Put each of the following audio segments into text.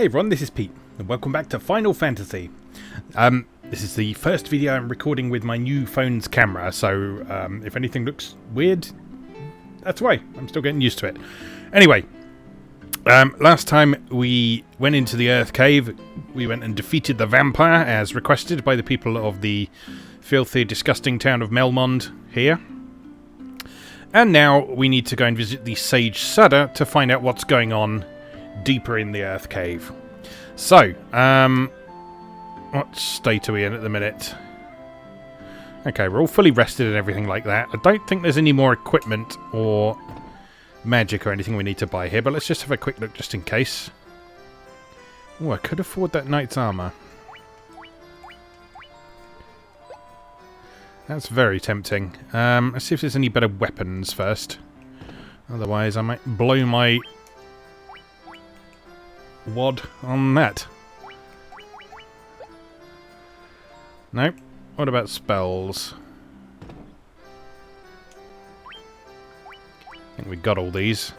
Hey everyone, this is Pete, and welcome back to Final Fantasy. This is the first video I'm recording with my new phone's camera, so if anything looks weird, that's why. I'm still getting used to it. Anyway, last time we went into the Earth Cave, we went and defeated the vampire, as requested by the people of the filthy, disgusting town of Melmond here. And now we need to go and visit the Sage Sutter to find out what's going on deeper in the Earth Cave. So, what state are we in at the minute? Okay, we're all fully rested and everything like that. I don't think there's any more equipment or magic or anything we need to buy here, but let's just have a quick look just in case. Oh, I could afford that knight's armor. That's very tempting. Let's see if there's any better weapons first. Otherwise, I might blow my wad on that. Nope. What about spells? I think we got all these.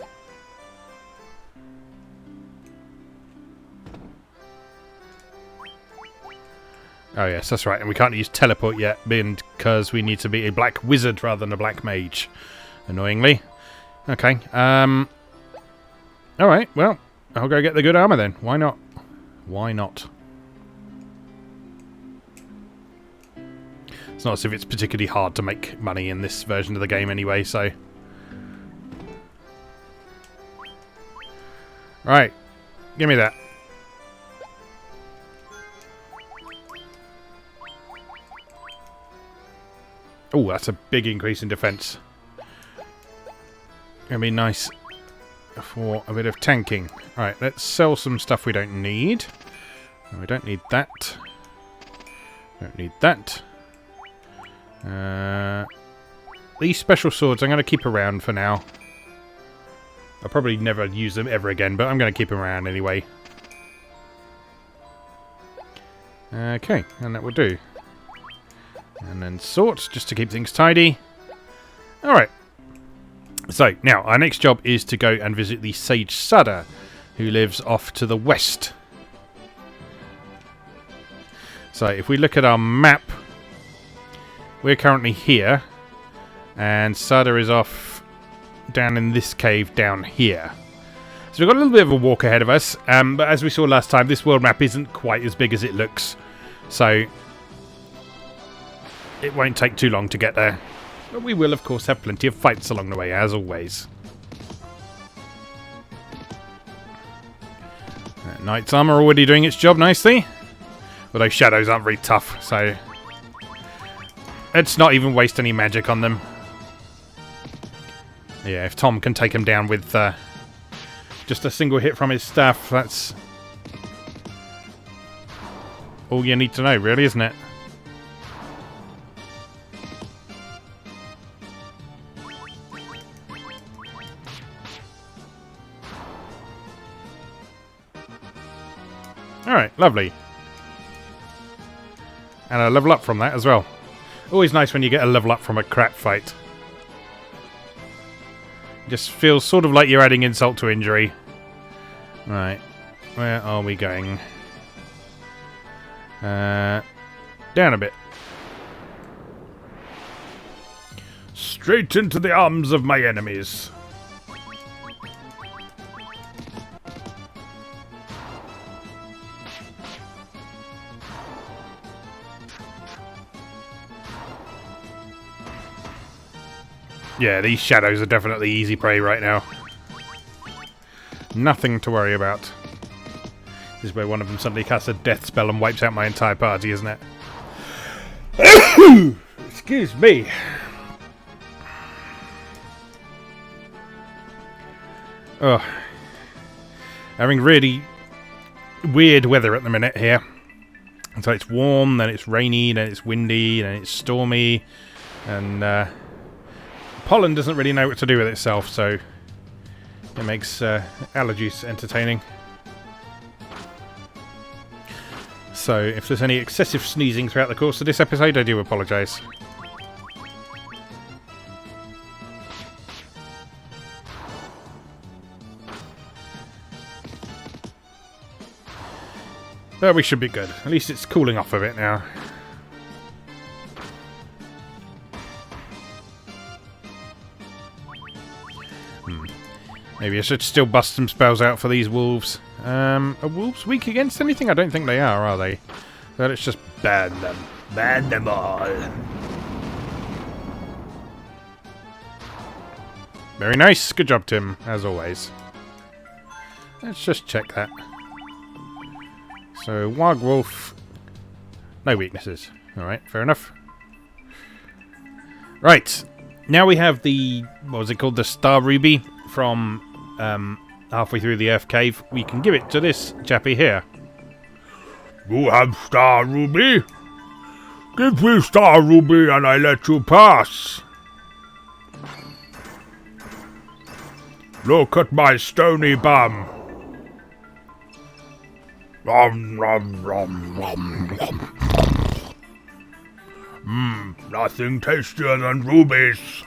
Oh yes, that's right, and we can't use teleport yet because we need to be a black wizard rather than a black mage. Annoyingly. Okay, alright, well, I'll go get the good armor then. Why not? Why not? It's not as if it's particularly hard to make money in this version of the game anyway, so... Right. Give me that. Oh, that's a big increase in defense. Gonna be nice for a bit of tanking. Alright, let's sell some stuff we don't need. We don't need that. Don't need that. These special swords I'm going to keep around for now. I'll probably never use them ever again, but I'm going to keep them around anyway. Okay, and that will do. And then swords, just to keep things tidy. Alright. So, now, our next job is to go and visit the Sage Sutter, who lives off to the west. So, if we look at our map, we're currently here, and Sutter is off down in this cave down here. So we've got a little bit of a walk ahead of us, but as we saw last time, this world map isn't quite as big as it looks, so it won't take too long to get there. But we will, of course, have plenty of fights along the way, as always. Knight's armor already doing its job nicely. Although shadows aren't very tough, so let's not even waste any magic on them. Yeah, if Tom can take him down with just a single hit from his staff, that's all you need to know, really, isn't it? Alright, lovely. And a level up from that as well. Always nice when you get a level up from a crap fight. Just feels sort of like you're adding insult to injury. Right. Where are we going? Down a bit. Straight into the arms of my enemies. Yeah, these shadows are definitely easy prey right now. Nothing to worry about. This is where one of them suddenly casts a death spell and wipes out my entire party, isn't it? Excuse me. Oh. Having really weird weather at the minute here. So it's warm, then it's rainy, then it's windy, then it's stormy, and pollen doesn't really know what to do with itself, so it makes allergies entertaining. So if there's any excessive sneezing throughout the course of this episode, I do apologise. But we should be good. At least it's cooling off a bit now. Maybe I should still bust some spells out for these wolves. Are wolves weak against anything? I don't think they are they? So let's just ban them. Ban them all. Very nice. Good job, Tim, as always. Let's just check that. So, Wargwolf. No weaknesses. Alright, fair enough. Right. Now we have the... What was it called? The Star Ruby from halfway through the Earth Cave. We can give it to this chappie here. You have Star Ruby? Give me Star Ruby and I let you pass. Look at my stony bum. Rom, rom, rom, rom, rom. Nothing tastier than rubies.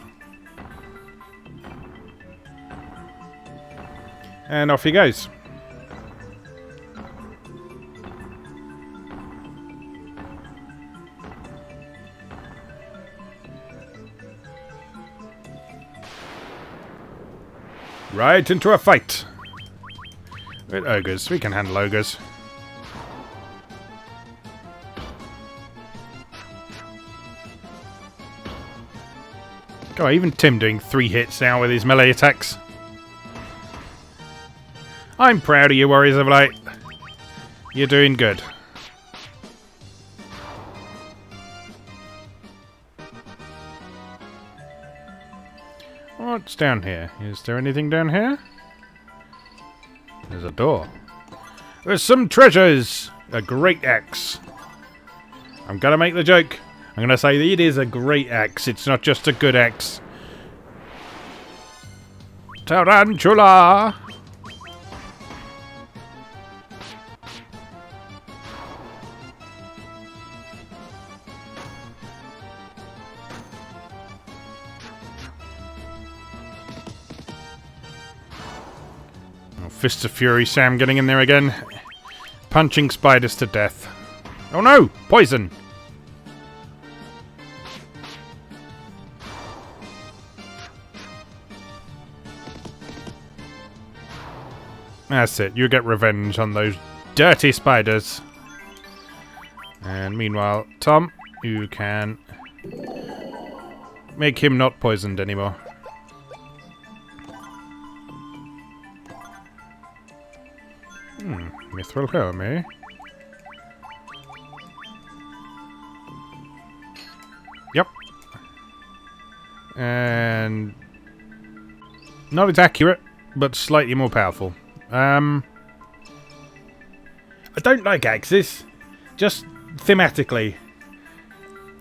And off he goes. Right into a fight. With ogres. We can handle ogres. God, even Tim doing 3 hits now with his melee attacks. I'm proud of you, Warriors of Light. You're doing good. What's down here? Is there anything down here? There's a door. There's some treasures! A great axe. I'm gonna make the joke. I'm gonna say that it is a great axe. It's not just a good axe. Tarantula! Fists of Fury Sam getting in there again. Punching spiders to death. Oh no! Poison! That's it. You get revenge on those dirty spiders. And meanwhile, Tom, you can make him not poisoned anymore. Mithril helm, eh? Yep. And not as accurate, but slightly more powerful. I don't like axes. Just thematically.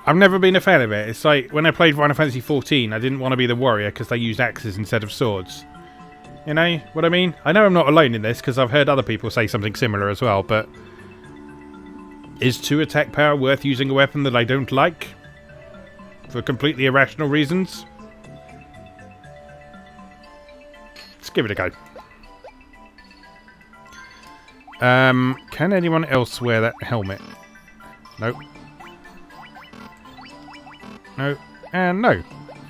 I've never been a fan of it. It's like when I played Final Fantasy XIV, I didn't want to be the warrior because they used axes instead of swords. You know what I mean? I know I'm not alone in this because I've heard other people say something similar as well, but is 2 attack power worth using a weapon that I don't like? For completely irrational reasons? Let's give it a go. Can anyone else wear that helmet? Nope. No. And no.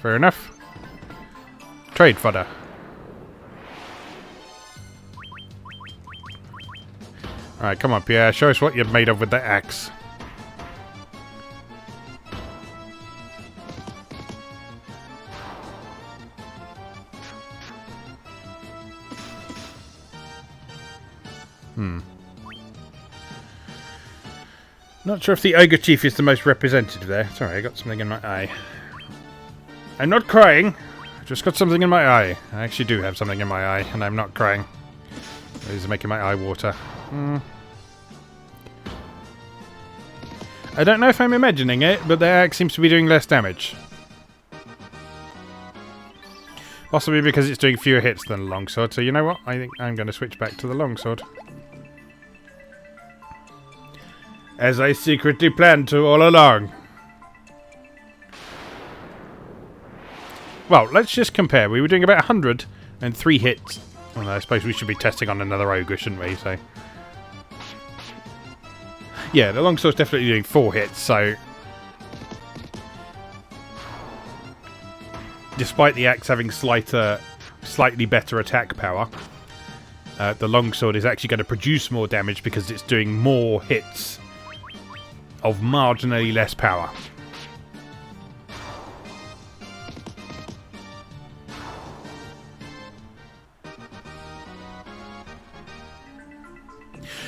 Fair enough. Trade fodder. Alright, come on, Pierre. Show us what you're made of with that axe. Not sure if the Ogre Chief is the most representative there. Sorry, I got something in my eye. I'm not crying. I just got something in my eye. I actually do have something in my eye, and I'm not crying. These are making my eye water. I don't know if I'm imagining it, but the axe seems to be doing less damage. Possibly because it's doing fewer hits than the longsword, so you know what? I think I'm going to switch back to the longsword. As I secretly planned to all along. Well, let's just compare. We were doing about 103 hits. Well, I suppose we should be testing on another ogre, shouldn't we? So Yeah, the longsword's definitely doing 4 hits, so despite the axe having slightly better attack power, the longsword is actually going to produce more damage because it's doing more hits of marginally less power.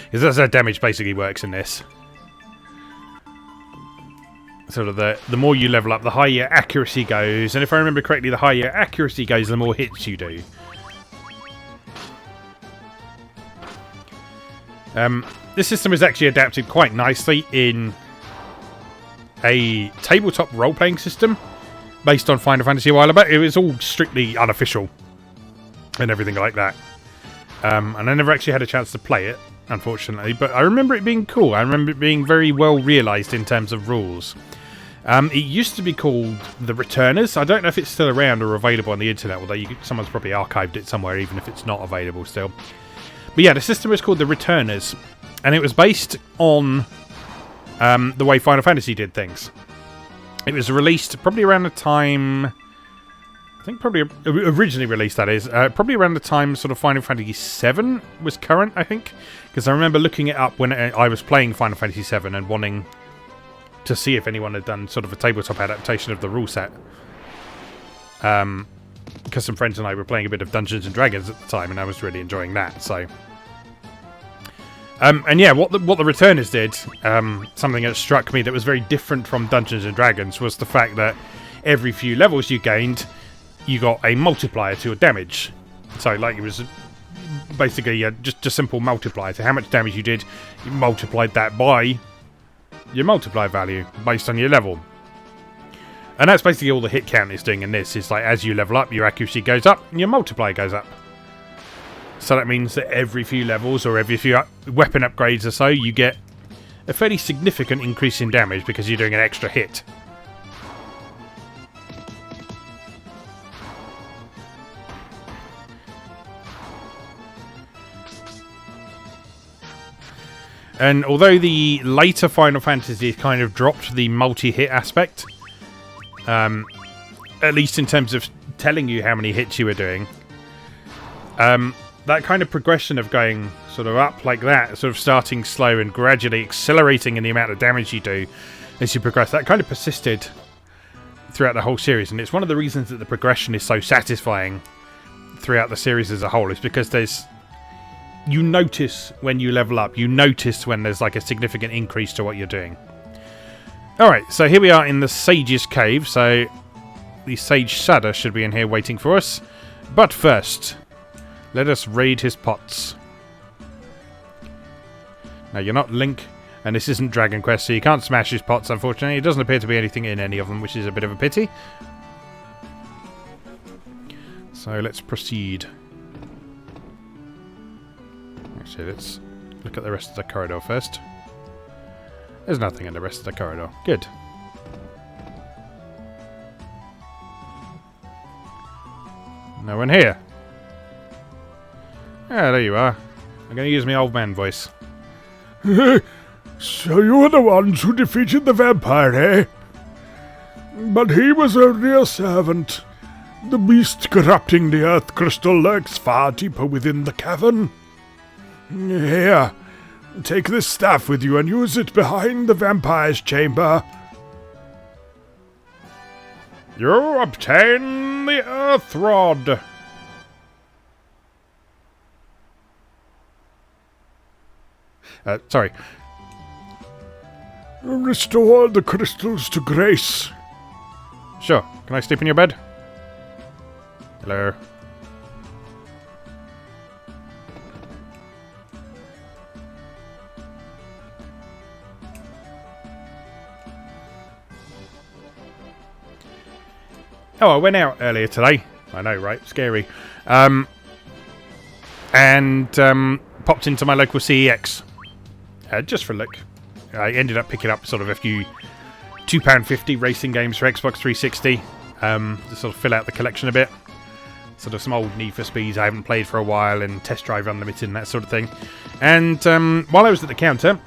Because that's how damage basically works in this. Sort of the more you level up, the higher your accuracy goes, and if I remember correctly, the higher your accuracy goes, the more hits you do. This system is actually adapted quite nicely in a tabletop role-playing system based on Final Fantasy a while back. It was all strictly unofficial and everything like that. And I never actually had a chance to play it, unfortunately, but I remember it being cool. I remember it being very well realised in terms of rules. It used to be called The Returners. I don't know if it's still around or available on the internet, although someone's probably archived it somewhere, even if it's not available still. But yeah, the system was called The Returners, and it was based on the way Final Fantasy did things. It was released probably around the time... I think probably originally released, that is. Probably around the time sort of Final Fantasy VII was current, I think. Because I remember looking it up when I was playing Final Fantasy VII and wanting to see if anyone had done sort of a tabletop adaptation of the rule set. Because some friends and I were playing a bit of Dungeons and Dragons at the time, and I was really enjoying that, so... and yeah, what the Returners did, something that struck me that was very different from Dungeons and Dragons, was the fact that every few levels you gained, you got a multiplier to your damage. So, like, it was basically just a simple multiplier to how much damage you did. You multiplied that by your multiplier value based on your level. And that's basically all the hit count is doing in this. It's like, as you level up, your accuracy goes up and your multiplier goes up. So that means that every few levels or every few weapon upgrades or so, you get a fairly significant increase in damage because you're doing an extra hit. And although the later Final Fantasies kind of dropped the multi-hit aspect, at least in terms of telling you how many hits you were doing, that kind of progression of going sort of up like that, sort of starting slow and gradually accelerating in the amount of damage you do as you progress, that kind of persisted throughout the whole series. And it's one of the reasons that the progression is so satisfying throughout the series as a whole, is because you notice when you level up, you notice when there's like a significant increase to what you're doing. Alright, so here we are in the Sage's Cave, so the Sage Sada should be in here waiting for us. But first, let us raid his pots. Now, you're not Link, and this isn't Dragon Quest, so you can't smash his pots, unfortunately. It doesn't appear to be anything in any of them, which is a bit of a pity. So let's proceed. Actually, let's look at the rest of the corridor first. There's nothing in the rest of the corridor. Good. No one here. Ah, there you are. I'm going to use my old man voice. So you were the ones who defeated the vampire, eh? But he was only a servant. The beast corrupting the earth crystal lurks far deeper within the cavern. Here, take this staff with you and use it behind the vampire's chamber. You obtain the Earth Rod. Sorry. Restore the crystals to grace. Sure. Can I sleep in your bed? Hello. Oh, I went out earlier today. I know, right? Scary. And popped into my local CEX. Just for a look. I ended up picking up sort of a few £2.50 racing games for Xbox 360. To sort of fill out the collection a bit. Sort of some old Need for Speeds I haven't played for a while, and Test Drive Unlimited and that sort of thing. And while I was at the counter,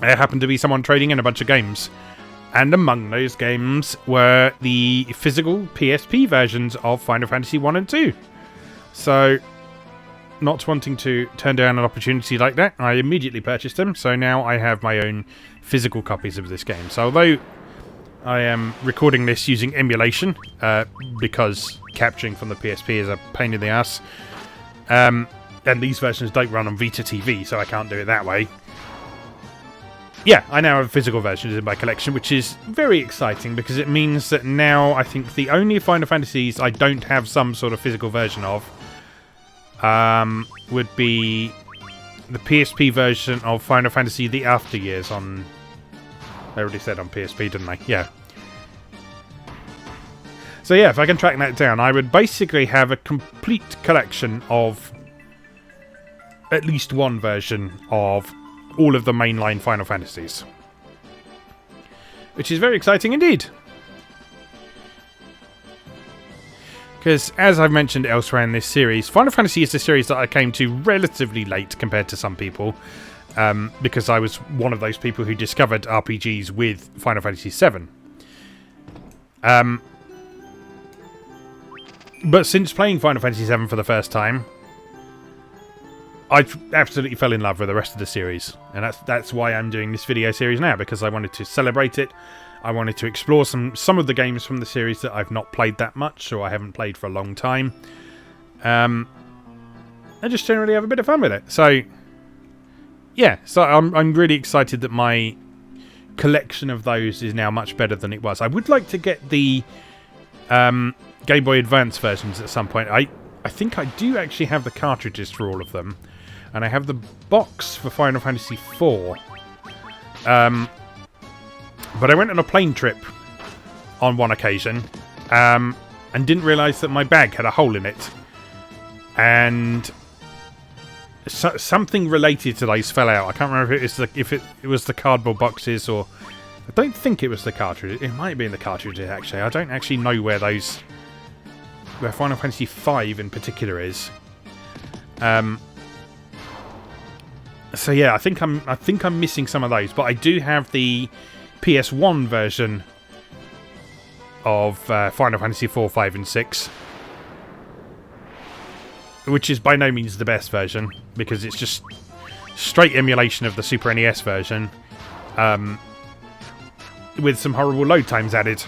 there happened to be someone trading in a bunch of games. And among those games were the physical PSP versions of Final Fantasy 1 and 2. So, not wanting to turn down an opportunity like that, I immediately purchased them. So now I have my own physical copies of this game. So although I am recording this using emulation, because capturing from the PSP is a pain in the ass, and these versions don't run on Vita TV, so I can't do it that way. Yeah, I now have physical versions in my collection, which is very exciting because it means that now I think the only Final Fantasies I don't have some sort of physical version of would be the PSP version of Final Fantasy The After Years on... I already said on PSP, didn't I? Yeah. So yeah, if I can track that down, I would basically have a complete collection of at least one version of all of the mainline Final Fantasies. Which is very exciting indeed. Because, as I've mentioned elsewhere in this series, Final Fantasy is a series that I came to relatively late compared to some people. Because I was one of those people who discovered RPGs with Final Fantasy VII. But since playing Final Fantasy VII for the first time, I absolutely fell in love with the rest of the series. And that's why I'm doing this video series now, because I wanted to celebrate it. I wanted to explore some of the games from the series that I've not played that much, or I haven't played for a long time. I just generally have a bit of fun with it. So, yeah, so I'm really excited that my collection of those is now much better than it was. I would like to get the Game Boy Advance versions at some point. I think I do actually have the cartridges for all of them. And I have the box for Final Fantasy IV. But I went on a plane trip on one occasion. And didn't realise that my bag had a hole in it. And something related to those fell out. I can't remember if it was the cardboard boxes or... I don't think it was the cartridge. It might be in the cartridges, actually. I don't actually know where those... where Final Fantasy V in particular is. So yeah, I think I'm missing some of those, but I do have the PS1 version of Final Fantasy 4, 5, and 6, which is by no means the best version because it's just straight emulation of the Super NES version, with some horrible load times added.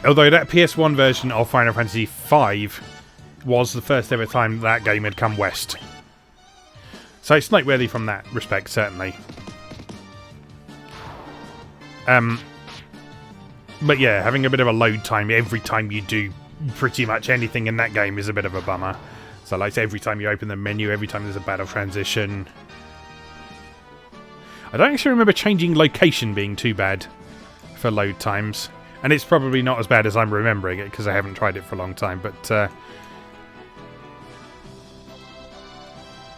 Although that PS1 version of Final Fantasy V was the first ever time that game had come west. So it's noteworthy from that respect, certainly. But yeah, having a bit of a load time every time you do pretty much anything in that game is a bit of a bummer. So like every time you open the menu, every time there's a battle transition. I don't actually remember changing location being too bad for load times. And it's probably not as bad as I'm remembering it, because I haven't tried it for a long time, but...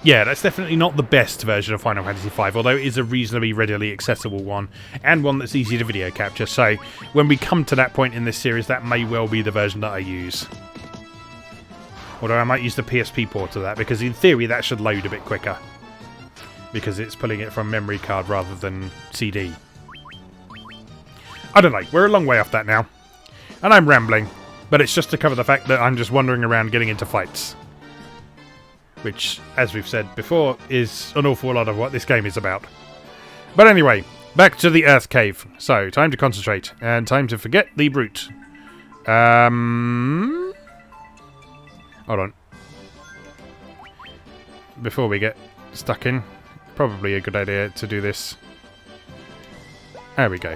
yeah, that's definitely not the best version of Final Fantasy V, although it is a reasonably readily accessible one, and one that's easy to video capture, so when we come to that point in this series, that may well be the version that I use. Although I might use the PSP port of that, because in theory that should load a bit quicker. Because it's pulling it from memory card rather than CD. I don't know, we're a long way off that now. And I'm rambling, but it's just to cover the fact that I'm just wandering around getting into fights. Which, as we've said before, is an awful lot of what this game is about. But anyway, back to the Earth Cave. So, time to concentrate, and time to forget the brute. Hold on. Before we get stuck in, probably a good idea to do this. There we go.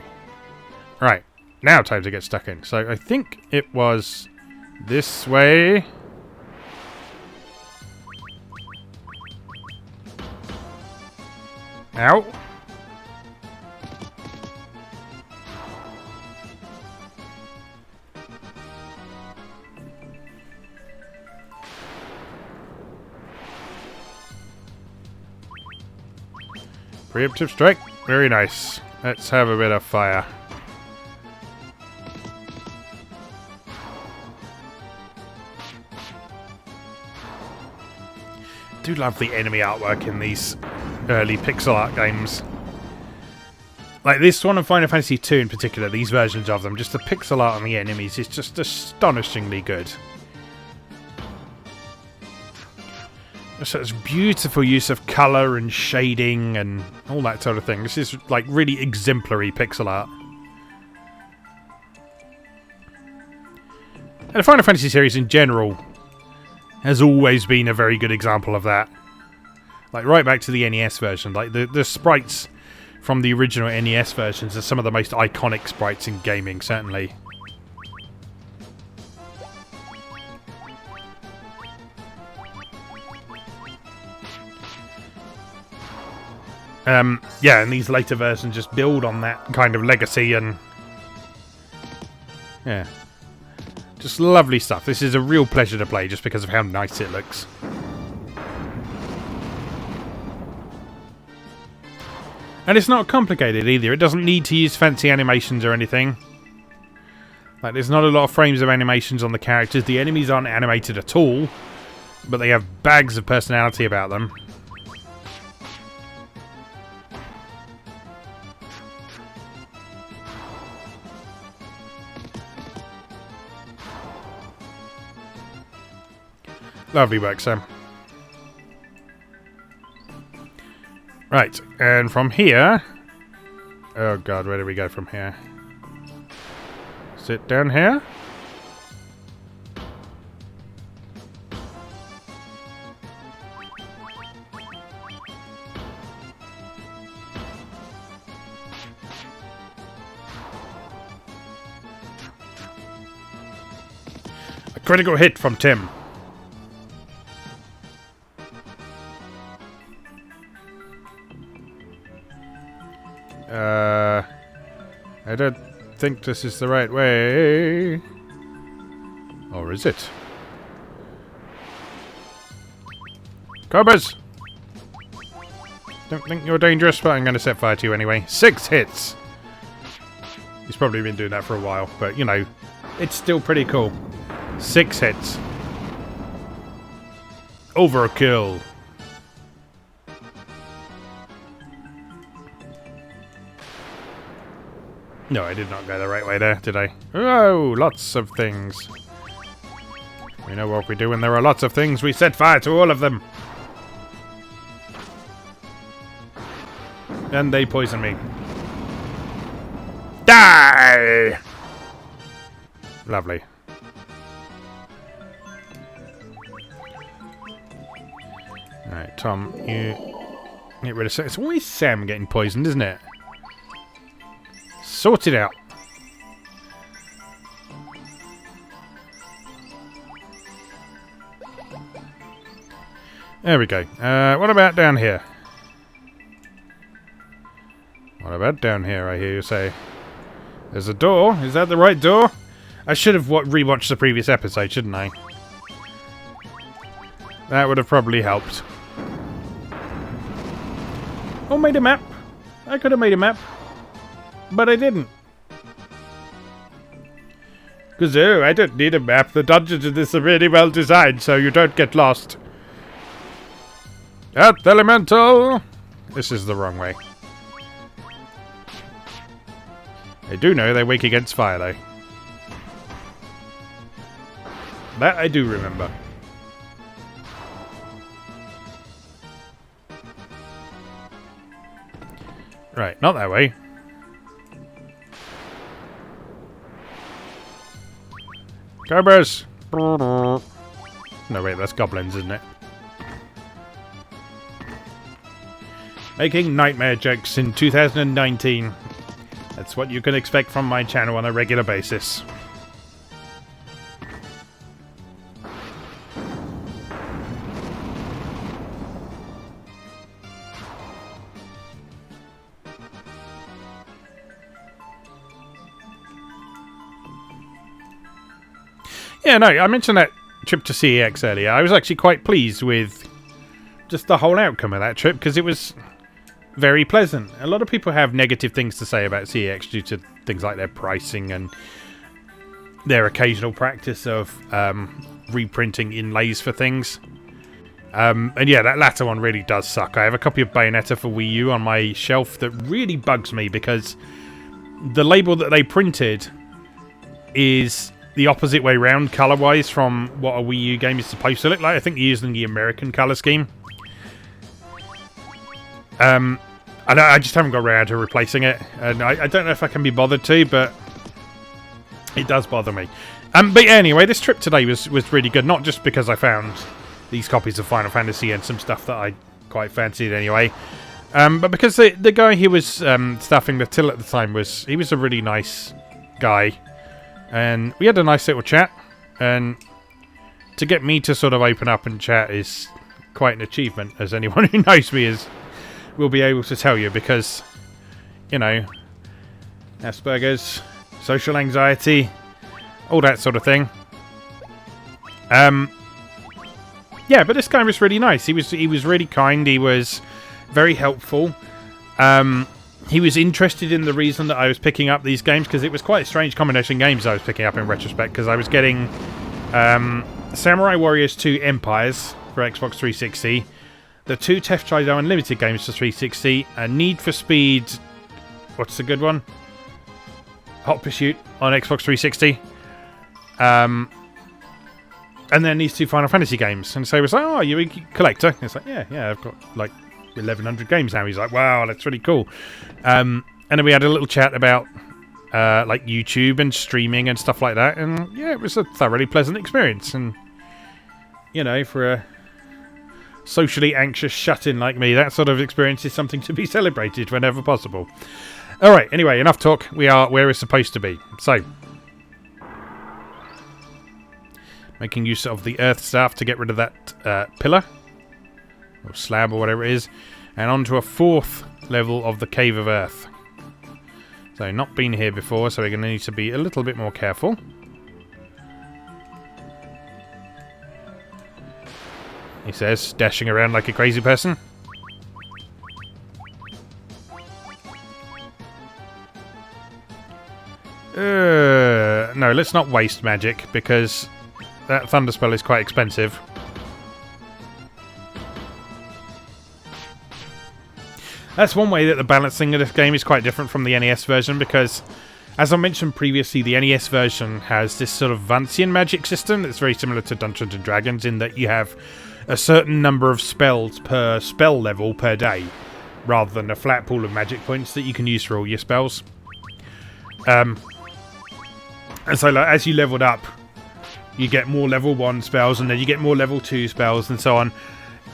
Right, now time to get stuck in. So I think it was this way. Ow. Preemptive strike. Very nice. Let's have a bit of fire. do love the enemy artwork in these early pixel art games. Like this one and Final Fantasy II in particular, these versions of them, just the pixel art on the enemies is just astonishingly good. Such beautiful use of colour and shading and all that sort of thing. This is like really exemplary pixel art. And the Final Fantasy series in general has always been a very good example of that. Like right back to the NES version, like the sprites from the original NES versions are some of the most iconic sprites in gaming, certainly. Yeah, and these later versions just build on that kind of legacy and... yeah. Just lovely stuff. This is a real pleasure to play just because of how nice it looks. And it's not complicated either. It doesn't need to use fancy animations or anything. Like, there's not a lot of frames of animations on the characters. The enemies aren't animated at all, but they have bags of personality about them. Lovely work, Sam. Right, and from here... oh god, where do we go from here? Sit down here? A critical hit from Tim. I don't think this is the right way. Or is it? Cobras! Don't think you're dangerous, but I'm going to set fire to you anyway. 6 hits! He's probably been doing that for a while, but, you know, it's still pretty cool. 6 hits. Overkill. No, I did not go the right way there, did I? Oh, lots of things. We know what we do when there are lots of things. We set fire to all of them. And they poison me. Die! Lovely. Alright, Tom, you get rid of Sam. It's always Sam getting poisoned, isn't it? Sort it out. There we go. What about down here? What about down here, I hear you say? There's a door. Is that the right door? I should have rewatched the previous episode, shouldn't I? That would have probably helped. Oh, made a map. I could have made a map. But I didn't. Because, oh, I don't need a map. The dungeons in this are really well designed, so you don't get lost. Earth Elemental! This is the wrong way. I do know they wake against fire, though. That I do remember. Right, not that way. Cobras! No, wait, that's goblins, isn't it? Making nightmare jokes in 2019. That's what you can expect from my channel on a regular basis. Yeah, no, I mentioned that trip to CEX earlier. I was actually quite pleased with just the whole outcome of that trip because it was very pleasant. A lot of people have negative things to say about CEX due to things like their pricing and their occasional practice of reprinting inlays for things. And yeah, that latter one really does suck. I have a copy of Bayonetta for Wii U on my shelf that really bugs me because the label that they printed is the opposite way round color-wise from what a Wii U game is supposed to look like. I think they're using the American color scheme. I just haven't got around to replacing it, and I don't know if I can be bothered to, but it does bother me. But yeah, anyway, this trip today was really good, not just because I found these copies of Final Fantasy and some stuff that I quite fancied anyway, but because the guy who was staffing the till at the time was a really nice guy, and we had a nice little chat, and to get me to sort of open up and chat is quite an achievement, as anyone who knows me will be able to tell you, because, you know, Asperger's, social anxiety, all that sort of thing. Yeah, but this guy was really nice. He was really kind. He was very helpful. He was interested in the reason that I was picking up these games, because it was quite a strange combination of games I was picking up in retrospect, because I was getting Samurai Warriors 2 Empires for Xbox 360, the 2 Test Drive Unlimited games for 360, and Need for Speed, what's the good one? Hot Pursuit on Xbox 360. And then these 2 Final Fantasy games. And so he was like, oh, you're a collector? And it's like, yeah, I've got like 1,100 games now. He's like, wow, that's really cool. And then we had a little chat about like YouTube and streaming and stuff like that. And yeah, it was a thoroughly pleasant experience. And, you know, for a socially anxious shut-in like me, that sort of experience is something to be celebrated whenever possible. Alright, anyway, enough talk. We are where we're supposed to be. So, making use of the earth staff to get rid of that pillar, or slab, or whatever it is, and onto a 4th level of the Cave of Earth. So, not been here before, so we're going to need to be a little bit more careful. He says, dashing around like a crazy person. No, let's not waste magic, because that thunder spell is quite expensive. That's one way that the balancing of this game is quite different from the NES version, because, as I mentioned previously, the NES version has this sort of Vancian magic system that's very similar to Dungeons & Dragons, in that you have a certain number of spells per spell level per day, rather than a flat pool of magic points that you can use for all your spells. And so, like, as you leveled up, you get more level 1 spells, and then you get more level 2 spells, and so on.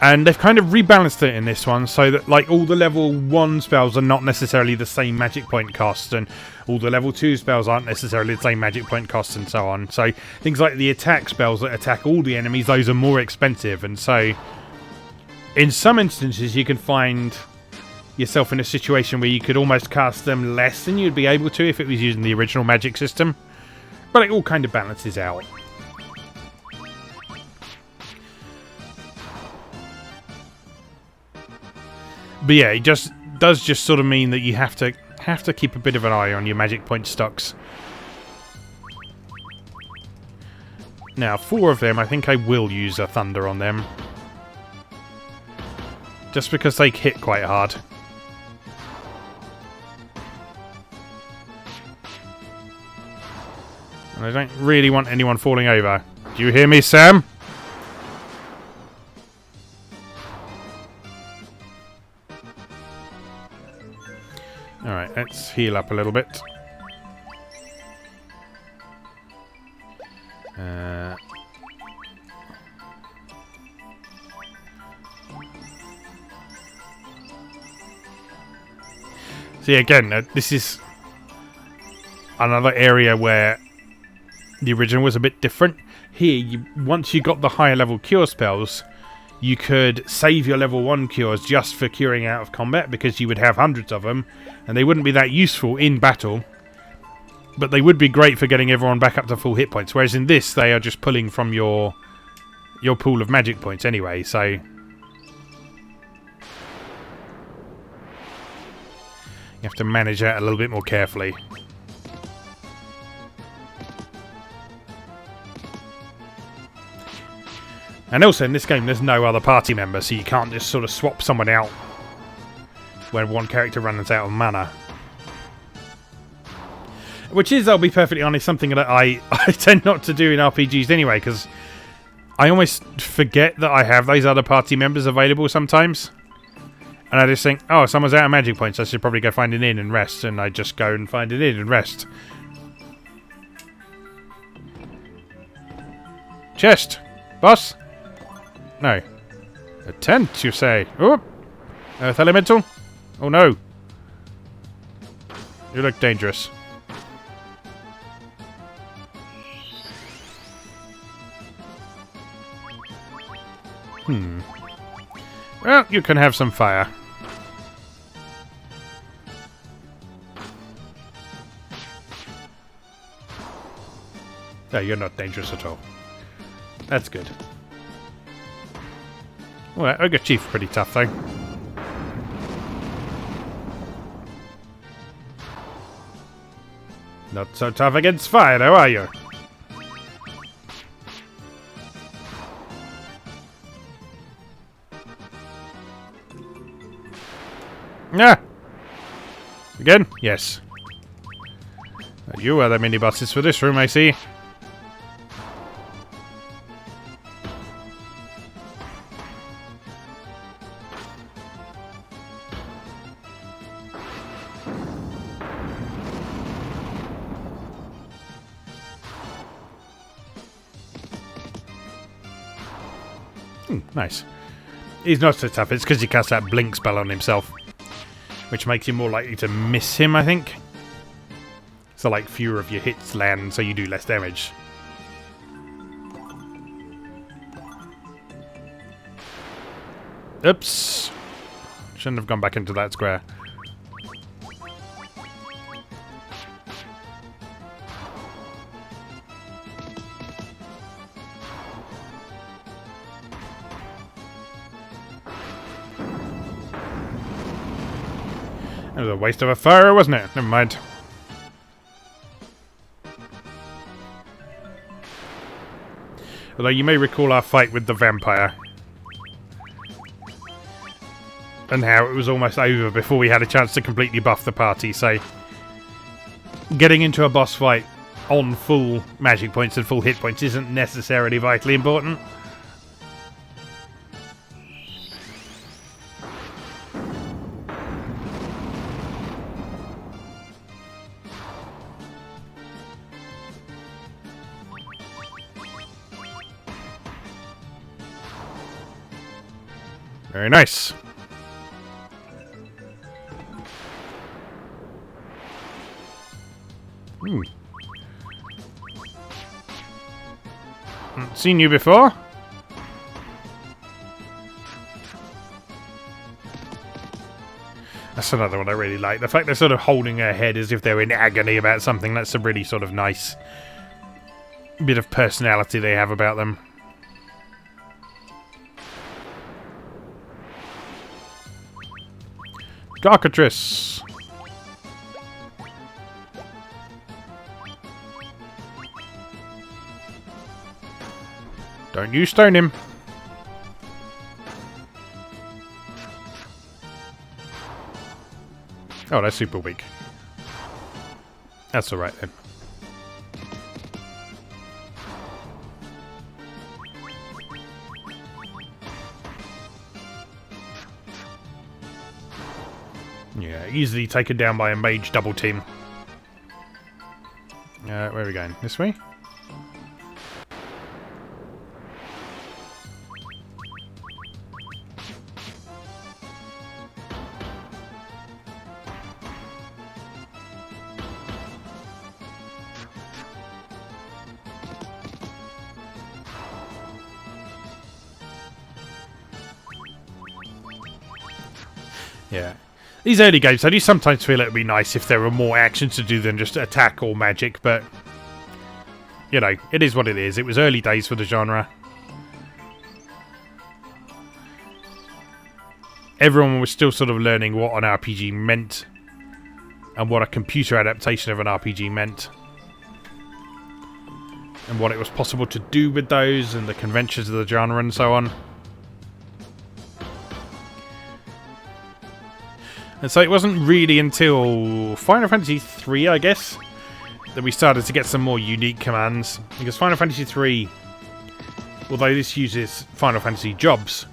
And they've kind of rebalanced it in this one, so that, like, all the level 1 spells are not necessarily the same magic point cost, and all the level 2 spells aren't necessarily the same magic point cost, and so on. So things like the attack spells that attack all the enemies, those are more expensive, and so in some instances you can find yourself in a situation where you could almost cast them less than you'd be able to if it was using the original magic system. But it all kind of balances out. But yeah, it does just sort of mean that you have to keep a bit of an eye on your magic point stocks. Now, 4 of them, I think I will use a thunder on them, just because they hit quite hard. And I don't really want anyone falling over. Do you hear me, Sam? Alright, let's heal up a little bit. See, again, this is another area where the original was a bit different. Here, once you got the higher level cure spells, you could save your level 1 cures just for curing out of combat, because you would have hundreds of them, and they wouldn't be that useful in battle, but they would be great for getting everyone back up to full hit points, whereas in this, they are just pulling from your pool of magic points anyway, so you have to manage that a little bit more carefully. And also in this game there's no other party member, so you can't just sort of swap someone out when one character runs out of mana. Which is, I'll be perfectly honest, something that I tend not to do in RPGs anyway, because I almost forget that I have those other party members available sometimes. And I just think, oh, someone's out of magic points, I should probably go find an inn and rest. And I just go and find an inn and rest. Chest! Boss? No. A tent, you say? Oh! Earth Elemental? Oh no. You look dangerous. Well, you can have some fire. No, you're not dangerous at all. That's good. Well, Ogre Chief pretty tough though. Not so tough against fire though, are you? Ah! Again? Yes. You are the mini-bosses for this room, I see. Nice. He's not so tough, it's because he casts that blink spell on himself. Which makes you more likely to miss him, I think. So like fewer of your hits land, so you do less damage. Oops. Shouldn't have gone back into that square. It was a waste of a fire, wasn't it? Never mind. Although you may recall our fight with the vampire. And how it was almost over before we had a chance to completely buff the party, so... Getting into a boss fight on full magic points and full hit points isn't necessarily vitally important. Very nice. Haven't seen you before. That's another one I really like. The fact they're sort of holding their head as if they're in agony about something. That's a really sort of nice bit of personality they have about them. Cockatrice. Don't you stone him. Oh, that's super weak. That's alright then. Yeah, easily taken down by a mage double team. Where are we going? This way? Yeah. These early games, I do sometimes feel it would be nice if there were more action to do than just attack or magic, but... You know, it is what it is. It was early days for the genre. Everyone was still sort of learning what an RPG meant. And what a computer adaptation of an RPG meant. and what it was possible to do with those, and the conventions of the genre and so on. And so it wasn't really until Final Fantasy III, I guess, that we started to get some more unique commands. Because Final Fantasy III, although this uses Final Fantasy jobs,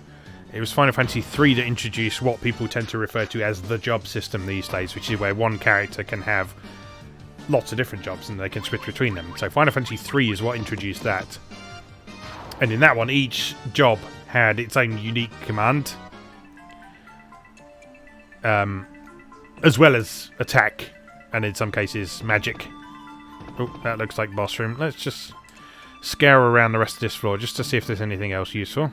it was Final Fantasy III that introduced what people tend to refer to as the job system these days, which is where one character can have lots of different jobs and they can switch between them. So Final Fantasy III is what introduced that. And in that one, each job had its own unique command. As well as attack, and in some cases magic. Oh, that looks like boss room. Let's just scour around the rest of this floor just to see if there's anything else useful.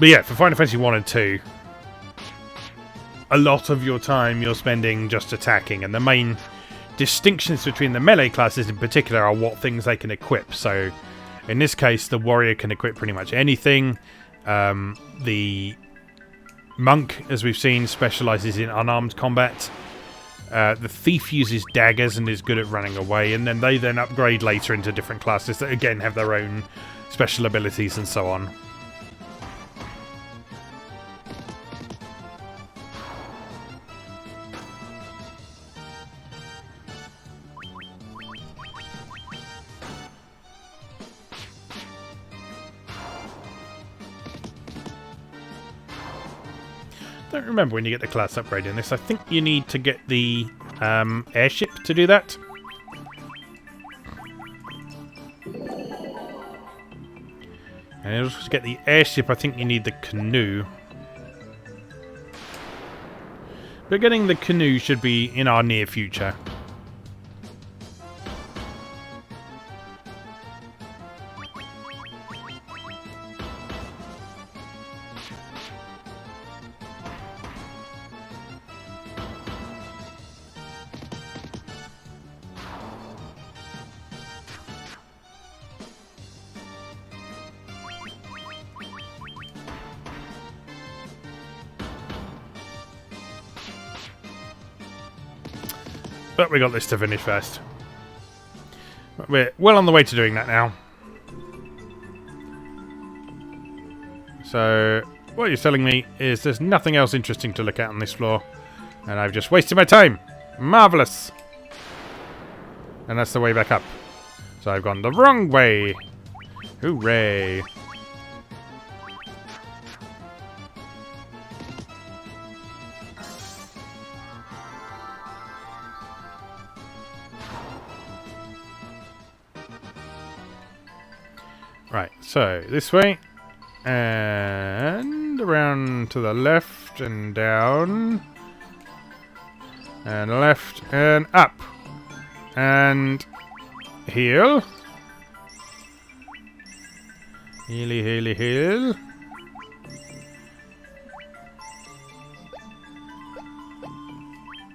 But yeah, for Final Fantasy 1 and 2, a lot of your time you're spending just attacking, and the main distinctions between the melee classes in particular are what things they can equip. So in this case, the warrior can equip pretty much anything. The monk, as we've seen, specialises in unarmed combat. The thief uses daggers and is good at running away, and then they then upgrade later into different classes that again have their own special abilities and so on. Don't remember when you get the class upgrade in this. I think you need to get the airship to do that. And in order to get the airship, I think you need the canoe. But getting the canoe should be in our near future. But we got this to finish first. We're well on the way to doing that now. So, what you're telling me is there's nothing else interesting to look at on this floor. And I've just wasted my time. Marvellous! And that's the way back up. So I've gone the wrong way. Hooray! Right, so this way, and around to the left, and down, and left, and up, and heal, healy, healy, heal.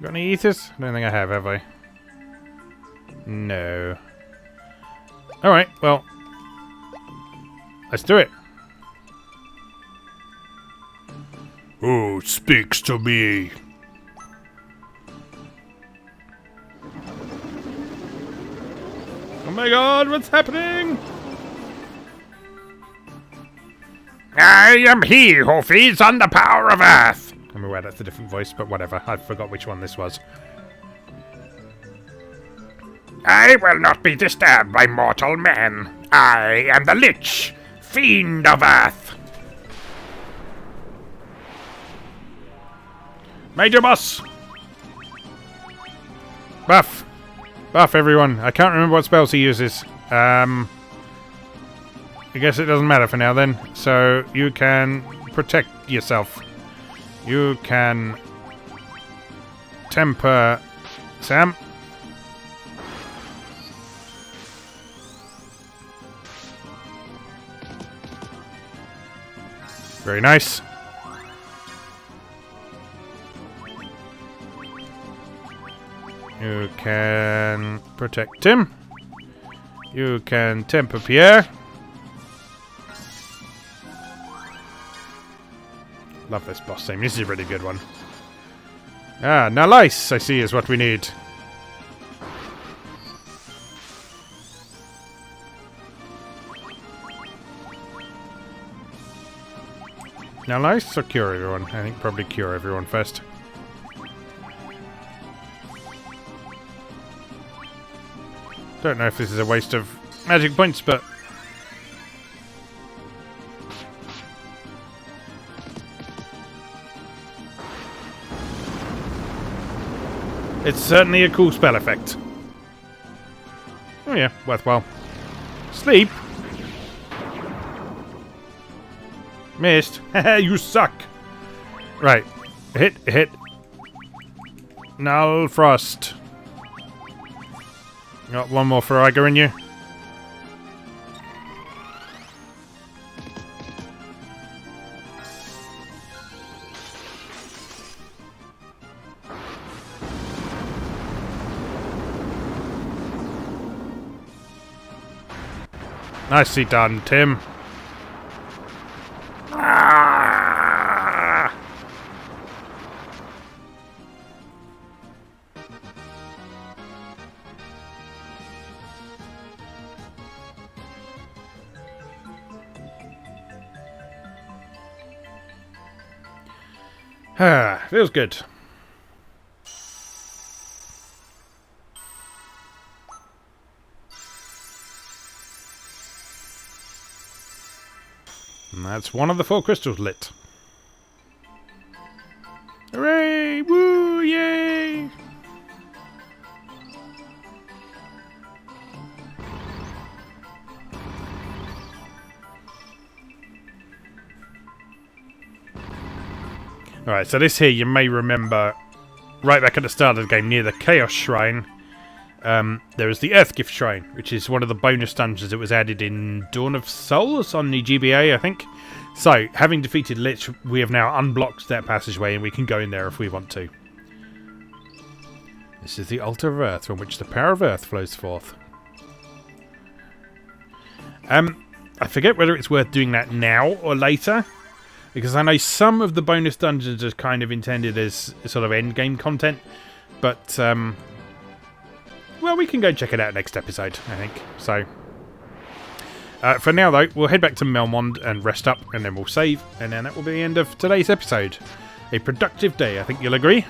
Got any ethers? I don't think I have I? No. Alright, well. Let's do it. Who speaks to me? Oh my god, what's happening? I am he who feeds on the power of Earth. I'm aware that's a different voice, but whatever. I forgot which one this was. I will not be disturbed by mortal men. I am the LICH, fiend of Earth. Major boss! Buff! Buff, everyone. I can't remember what spells he uses. I guess it doesn't matter for now then. So, you can protect yourself. You can temper Sam. Very nice. You can protect him. You can temper Pierre. Love this boss theme. This is a really good one. Ah, now lice, I see, is what we need. Now lice or cure everyone? I think probably cure everyone first. Don't know if this is a waste of magic points, but... it's certainly a cool spell effect. Oh yeah, worthwhile. Sleep? Missed. Haha, you suck. Right. Hit. Null Frost. Got one more for Iger in you. Nicely done, Tim. Ah! Feels good. And that's one of the 4 crystals lit. Hooray! Woo! Yay! Alright, so this here you may remember right back at the start of the game near the Chaos Shrine. There was the Earth Gift Shrine, which is one of the bonus dungeons that was added in Dawn of Souls on the GBA, I think. So, having defeated Lich, we have now unblocked that passageway and we can go in there if we want to. This is the altar of Earth from which the power of Earth flows forth. I forget whether it's worth doing that now or later, because I know some of the bonus dungeons are kind of intended as sort of end-game content, but, well, we can go check it out next episode, I think. So, for now, though, we'll head back to Melmond and rest up, and then we'll save, and then that will be the end of today's episode. A productive day, I think you'll agree.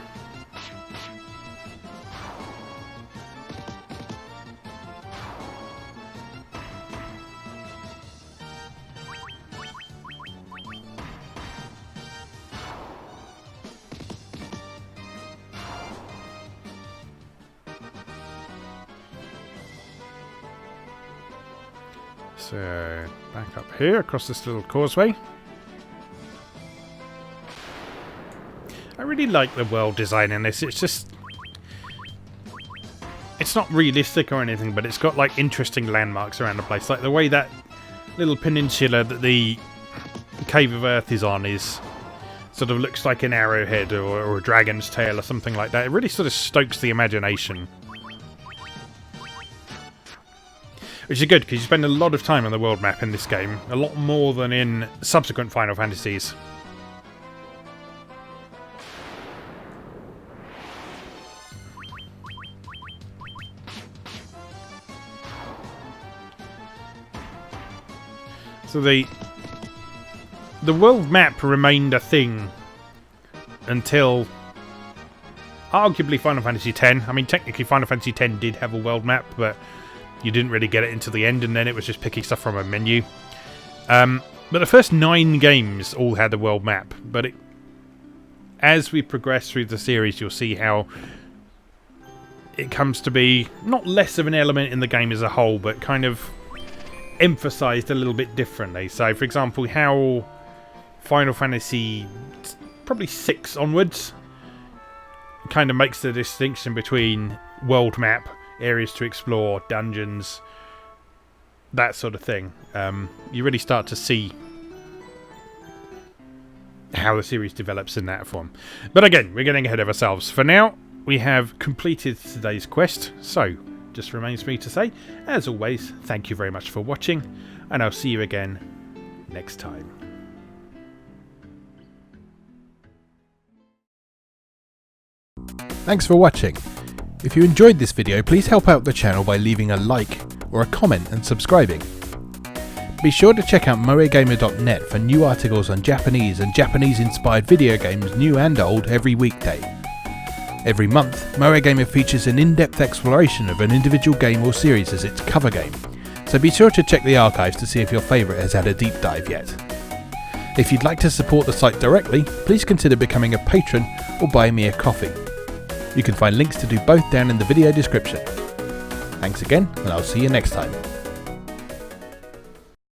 So, back up here, across this little causeway. I really like the world design in this. It's just... it's not realistic or anything, but it's got, like, interesting landmarks around the place. Like, the way that little peninsula that the Cave of Earth is on is... sort of looks like an arrowhead or a dragon's tail or something like that. It really sort of stokes the imagination. Which is good, because you spend a lot of time on the world map in this game. A lot more than in subsequent Final Fantasies. So the world map remained a thing until arguably Final Fantasy X. I mean, technically Final Fantasy X did have a world map, but you didn't really get it into the end, and then it was just picking stuff from a menu. But the first 9 games all had a world map, but as we progress through the series, you'll see how it comes to be not less of an element in the game as a whole, but kind of emphasised a little bit differently. So, for example, how Final Fantasy probably 6 onwards kind of makes the distinction between world map, areas to explore, dungeons, that sort of thing. You really start to see how the series develops in that form. But again, we're getting ahead of ourselves. For now, we have completed today's quest, so just remains for me to say, as always, thank you very much for watching, and I'll see you again next time. Thanks for watching. If you enjoyed this video, please help out the channel by leaving a like or a comment and subscribing. Be sure to check out moegamer.net for new articles on Japanese and Japanese-inspired video games, new and old, every weekday. Every month, Moegamer features an in-depth exploration of an individual game or series as its cover game, so be sure to check the archives to see if your favourite has had a deep dive yet. If you'd like to support the site directly, please consider becoming a patron or buying me a coffee. You can find links to do both down in the video description. Thanks again, and I'll see you next time.